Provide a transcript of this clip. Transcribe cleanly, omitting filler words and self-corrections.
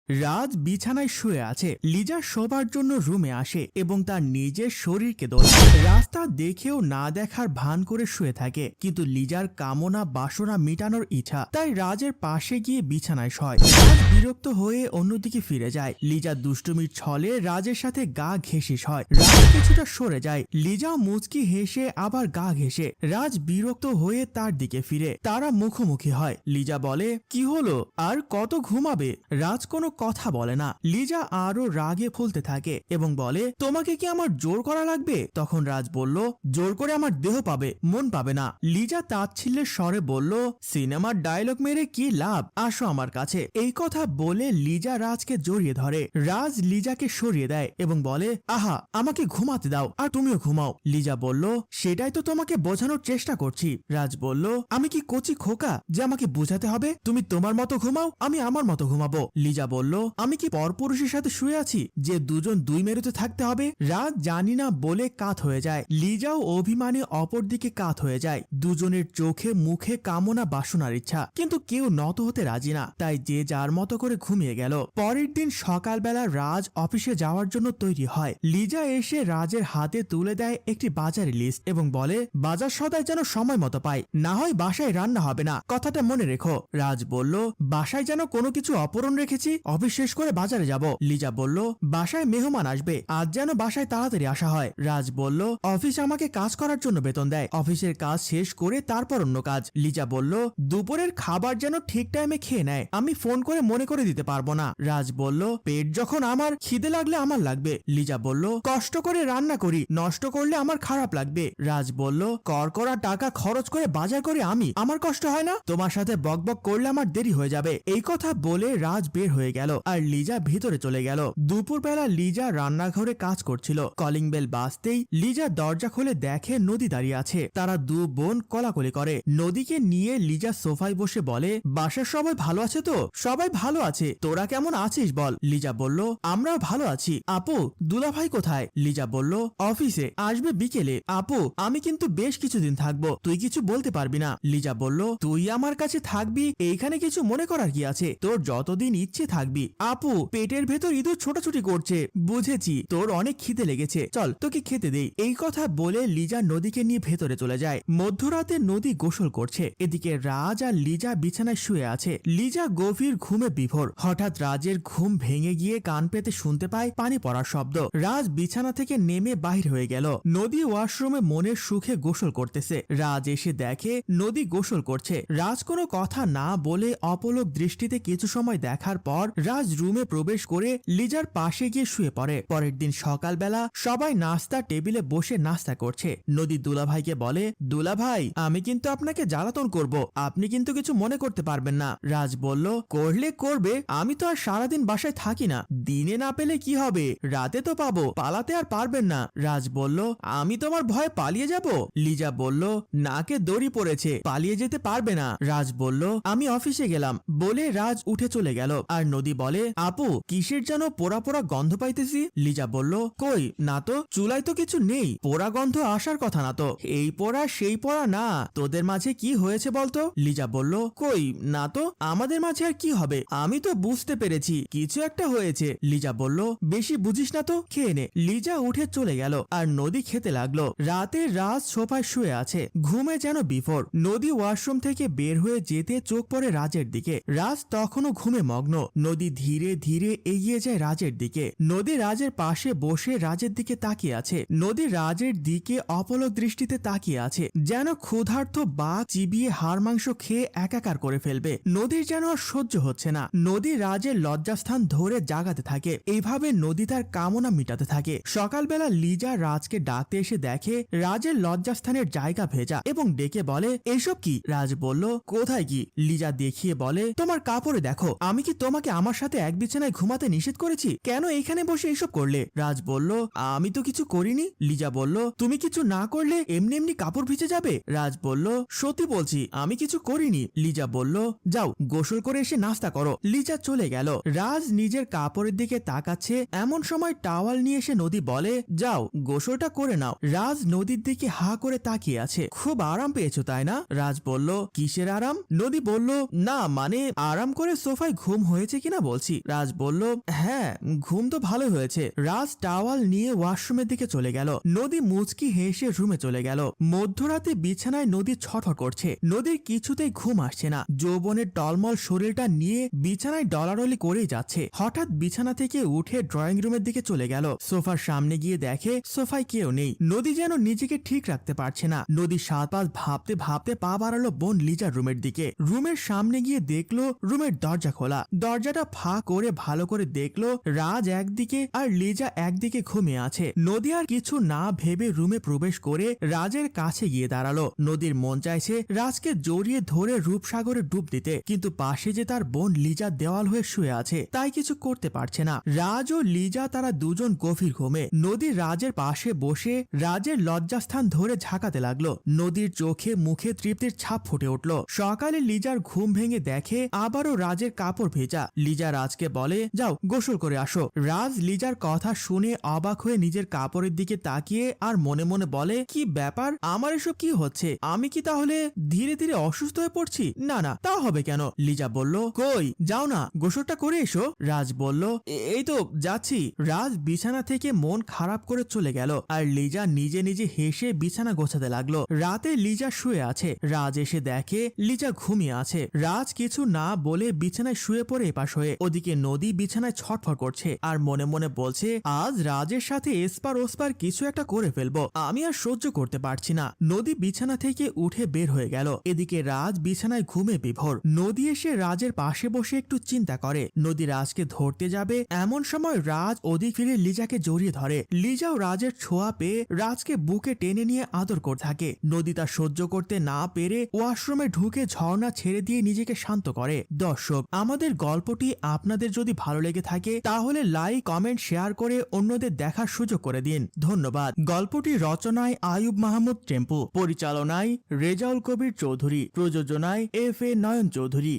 রাজ বিছানায় শুয়ে আছে। লিজা শোবার জন্য রুমে আসে এবং তার নিজের শরীরকে দোলায়। রাস্তা দেখেও না দেখার ভান করে শুয়ে থাকে, কিন্তু লিজার কামনা বাসনা মিটানোর ইচ্ছা, তাই রাজের পাশে গিয়ে বিছানায় শয়। রাজ বিরক্ত হয়ে অন্যদিকে ফিরে যায়। লিজা দুষ্টুমির ছলে রাজের সাথে গা ঘেঁষে শয়। রাজ কিছুটা সরে যায়। লিজা মুচকি হেসে আবার গা ঘেঁষে। রাজ বিরক্ত হয়ে তার দিকে ফিরে। তারা মুখোমুখি হয়। লিজা বলে, কি হলো, আর কত ঘুমাবে? রাজ কোনো কথা বলে না। লিজা আরো রাগে ফুলতে থাকে এবং বলে, তোমাকে কি আমার জোর করা লাগবে? তখন রাজ বলল, জোর করে আমার দেহ পাবে, মন পাবে না। লিজা তাচ্ছিল্যের স্বরে বলল, সিনেমার ডায়লগ মেরে কি লাভ, আসো আমার কাছে। এই কথা বলে লিজা রাজকে জড়িয়ে ধরে। রাজ লিজাকে সরিয়ে দেয় এবং বলে, আহা, আমাকে ঘুমাতে দাও, আর তুমিও ঘুমাও। লিজা বলল, সেটাই তো তোমাকে বোঝানোর চেষ্টা করছি। রাজ বলল, আমি কি কচি খোকা যে আমাকে বোঝাতে হবে? তুমি তোমার মতো ঘুমাও, আমি আমার মতো ঘুমাবো। লিজা বলল, আমি কি পরপুরুষের সাথে শুয়ে আছি যে দুজন দুই মেরুতে থাকতে হবে? রাজ জানি না বলে কাত হয়ে যায়। লিজাও অভিমানে অপর দিকে কাত হয়ে যায়। দুজনের চোখে মুখে কামনা বাসনার ইচ্ছা, কিন্তু কেউ নত হতে রাজি না। তাই যে যার মতো করে ঘুমিয়ে গেল। পরের দিন সকালবেলা রাজ অফিসে যাওয়ার জন্য তৈরি হয়। লিজা এসে রাজের হাতে তুলে দেয় একটি বাজারের লিস্ট এবং বলে, বাজার সদাই যেন সময় মতো পাই, না হয় বাসায় রান্না হবে না, কথাটা মনে রেখো। রাজ বলল, বাসায় যেন কোনো কিছু অপূরণ রেখেছি, অফিস শেষ করে বাজারে যাব। লিজা বলল, বাসায় মেহমান আসবে, আজ যেন বাসায় তাড়াতাড়ি আসা হয়। রাজ বলল, অফিস আমাকে কাজ করার জন্য বেতন দেয়, অফিসের কাজ শেষ করে তারপর অন্য কাজ। লিজা বলল, দুপুরের খাবার যেন ঠিক টাইমে খেয়ে নেয়, আমি ফোন করে মনে করে দিতে পারবো না। রাজ বলল, পেট যখন আমার, খিদে লাগলে আমার লাগবে। লিজা বলল, কষ্ট করে রান্না করি, নষ্ট করলে আমার খারাপ লাগবে। রাজ বলল, করা টাকা খরচ করে বাজার করে আমি, আমার কষ্ট হয় না? তোমার সাথে বকবক করলে আমার দেরি হয়ে যাবে। এই কথা বলে রাজ বের হয়ে গেল আর লিজা ভিতরে চলে গেল। দুপুরবেলা লিজা রান্নাঘরে কাজ করছিল। কলিং বেল বাজতেই লিজা দরজা খুলে দেখে নদী দাঁড়িয়ে আছে। তারা দু বোন কলাকলি করে। নদীকে নিয়ে লিজা সোফায় বসে বলে, বাসার সবাই ভালো আছে তো? সবাই ভালো আছে, তোরা কেমন আছিস বল? লিজা বলল, আমরাও ভালো আছি। আপু, দুলাভাই কোথায়? লিজা বলল, অফিসে, আসবে বিকেলে। আপু, আমি কিন্তু বেশ কিছুদিন থাকবো, তুই কিছু বলতে পারবি না। লিজা বলল, তুই আমার কাছে থাকবি, এইখানে কিছু মনে করার কি আছে? তোর যতদিন ইচ্ছে থাকবি। আপু, পেটের ভেতর ইঁদুর ছোটাছুটি করছে। বুঝেছি, তোর অনেক খিদে লেগেছে, চল তোকে খেতে দেই। এই কথা বলে লিজা নদীকে নিয়ে ভেতরে চলে যায়। মধ্যরাতে নদী গোসল করছে। এদিকে রাজ আর লিজা বিছানায় শুয়ে আছে। লিজা গভীর ঘুমে বিভোর। হঠাৎ রাজের ঘুম ভেঙে গিয়ে কান পেতে শুনতে পায় পানি পড়ার শব্দ। রাজ বিছানা থেকে নেমে বাহির হয়ে গেল। নদী ওয়াশরুমে মনের সুখে গোসল করতেছে। রাজ এসে দেখে নদী গোসল করছে। রাজ কোনো কথা না বলে অপলক দৃষ্টিতে কিছু সময় দেখার পর রাজ রুমে প্রবেশ করে লিজার পাশে গিয়ে শুয়ে পড়ে। পরের দিন সকালবেলা সবাই নাস্তা টেবিলে বসে নাস্তা করছে। নদী দুলাভাইকে বলে, দুলাভাই, আমি কিন্তু আপনাকে জ্বালাতন করব, আপনি কিন্তু কিছু মনে করতে পারবেন না। রাজ বলল, করলে করবে, আমি তো আর সারাদিন বাসায় থাকি না, দিনে না পেলে কি হবে, রাতে তো পাবো, পালাতে আর পারবেন না। রাজ বলল, আমি তোমার ভয়ে পালিয়ে যাব? লিজা বলল, নাকে দড়ি পড়েছে, পালিয়ে যেতে পারবে না। রাজ বলল, আমি অফিসে গেলাম বলে রাজ উঠে চলে গেল। আর নদী বলে, আপু, কিসের যেন পোড়া পোড়া গন্ধ পাইতেছি। লিজা বলল, কই না তো, চুলায় তো কিছু নেই, পোড়া গন্ধ আসার কথা না তো। এই পোড়া সেই পোড়া না, তোদের মাঝে কি হয়েছে বলতো? লিজা বলল, কই না তো, আমাদের মাঝে আর কি হবে, আমি তো বুঝতে পেরেছি কিছু একটা হয়েছে। লিজা বলল, বেশি বুঝিস না তো, খেয়ে নে। লিজা উঠে চলে গেল আর নদী খেতে লাগলো। রাতে রাজ সোফায় শুয়ে আছে, ঘুমে যেন বিফোর। নদী ওয়াশরুম থেকে বের হয়ে যেতে চোখ পড়ে রাজের দিকে। রাজ তখনও ঘুমে মগ্ন। নদী ধীরে ধীরে এগিয়ে যায় রাজের দিকে। নদী রাজের পাশে বসে রাজের দিকে তাকিয়ে আছে। নদী রাজের দিকে অপলক দৃষ্টিতে তাকিয়ে আছে, যেন ক্ষুধার্ত বাঘ চিবিয়ে হাড় মাংস খেয়ে একাকার করে ফেলবে। নদীর যেন আর সহ্য হচ্ছে না। নদী রাজের লজ্জাস্থান ধরে জাগাতে থাকে। এইভাবে নদী তার কামনা মিটাতে থাকে। সকালবেলা লিজা রাজকে ডাকতে এসে দেখে রাজের লজ্জাস্থানের জায়গা ভেজা এবং ডেকে বলে, এসব কি? রাজ বলল, কোথায় কি? লিজা দেখিয়ে বলে, তোমার কাপড়ে দেখো, আমি কি তোমাকে আমার সাথে এক বিছানায় ঘুমাতে নিষেধ করেছি? কেন এইখানে বসে এসব করলে? রাজ বলল, আমি তো কিছু করিনি। লিজা বলল, তুমি কিছু না করলে এমনি এমনি কাপড় ভিজে যাবে। রাজ বলল, সত্যি বলছি, আমি কিছু করিনি। লিজা বলল, যাও গোসল করে এসে নাস্তা করো। লিজা চলে গেল। রাজ নিজের কাপড়ের দিকে তাকাচ্ছে, এমন সময় টাওয়াল নিয়ে এসে নদী বলে, যাও গোসলটা করে নাও। রাজ নদীর দিকে হা করে তাকিয়ে আছে। খুব আরাম পেয়েছো তাই না? রাজ বলল, কিসের আরাম? নদী বলল, না মানে আরাম করে সোফায় ঘুম হয়েছে কিনা না বলছি। রাজ বলল, হ্যাঁ ঘুম তো ভালো হয়েছে। রাজ টাওয়াল নিয়ে ওয়াশরুমের দিকে চলে গেল। নদী মুচকি হেসে রুমে চলে গেল। মধ্যরাতে বিছানায় নদী ছটফট করছে। নদীর কিছুতেই ঘুম আসছে না। যৌবনের টলমল শরীরটা নিয়ে বিছানায় ডলাডলি করেই যাচ্ছে। হঠাৎ বিছানা থেকে উঠে ড্রয়িং রুমের দিকে চলে গেল। সোফার সামনে গিয়ে দেখে সোফায় কেউ নেই। নদী যেন নিজেকে ঠিক রাখতে পারছে না। নদী 7-5 ভাবতে ভাবতে পা বাড়ালো বোন লিজার রুমের দিকে। রুমের সামনে গিয়ে দেখলো রুমের দরজা খোলা। দরজাটা ফাঁক করে ভালো করে দেখলো রাজ একদিকে আর লিজা একদিকে ঘুমিয়ে আছে। নদী আর কিছু না ভেবে রুমে প্রবেশ করে রাজের কাছে গিয়ে দাঁড়ালো। নদীর মন চাইছে রাজকে জড়িয়ে ধরে রূপসাগরে ডুব দিতে, কিন্তু পাশে যে তার বোন লিজা দেওয়াল হয়ে শুয়ে আছে, তাই কিছু করতে পারছে না। রাজ ও লিজা তারা দুজন গভীর ঘুমে। নদী রাজের পাশে বসে রাজের লজ্জাস্থান ধরে ঝাঁকাতে লাগলো। নদীর চোখে মুখে তৃপ্তির ছাপ ফুটে উঠল। সকালে লিজার ঘুম ভেঙে দেখে আবারও রাজের কাপড় ভেজা। লিজা রাজকে বলে, যাও গোসল করে আসো। রাজ লিজার কথা শুনে অবাক হয়ে নিজের কাপড়ের দিকে তাকিয়ে আর মনে মনে বলে, কি ব্যাপার, আমার এসব কি হচ্ছে? আমি কি তাহলে ধীরে ধীরে অসুস্থ হয়ে পড়ছি? না না, তা হবে কেন? লিজা বলল, কই যাও না, গোসলটা করে এসো। রাজ বলল, এই তো যাচ্ছি। রাজ বিছানা থেকে মন খারাপ করে চলে গেল আর লিজা নিজে নিজে হেসে বিছানা গোছাতে লাগলো। রাতে লিজা শুয়ে আছে। রাজ এসে দেখে লিজা ঘুমিয়ে আছে। রাজ কিছু না বলে বিছানায় শুয়ে পড়ে এপাশ হয়ে। ওদিকে নদী বিছানায় ছটফট করছে আর মনে মনে বলছে, আজ রাজের সাথে এসপার ওসপার কিছু একটা করে ফেলবো, আমি আর সহ্য করতে পারছি না। নদী বিছানা থেকে উঠে বের হয়ে গেল। এদিকে রাজ বিছানায় ঘুমে বিভোর। নদী এসে রাজের পাশে বসে একটু চিন্তা করে। নদী রাজকে ধরতে যাবে, এমন সময় রাজ ওদিক ফিরে লিজাকে জড়িয়ে ধরে। লিজাও রাজের ছোঁয়া পেয়ে রাজকে বুকে টেনে নিয়ে আদর করতে থাকে। নদী তা সহ্য করতে না পেরে ওয়াশরুমে ঢুকে ঝর্ণা ছেড়ে দিয়ে নিজেকে শান্ত করে। দর্শক, আমাদের গল্পটি আপনাদের যদি ভালো লেগে থাকে তাহলে লাইক কমেন্ট শেয়ার করে অন্যদের দেখার সুযোগ করে দিন। ধন্যবাদ। গল্পটি রচনায় আয়ুব মাহমুদ টেম্পু, পরিচালনায় রেজাউল কবির চৌধুরী, প্রযোজনায় FA নয়ন চৌধুরী।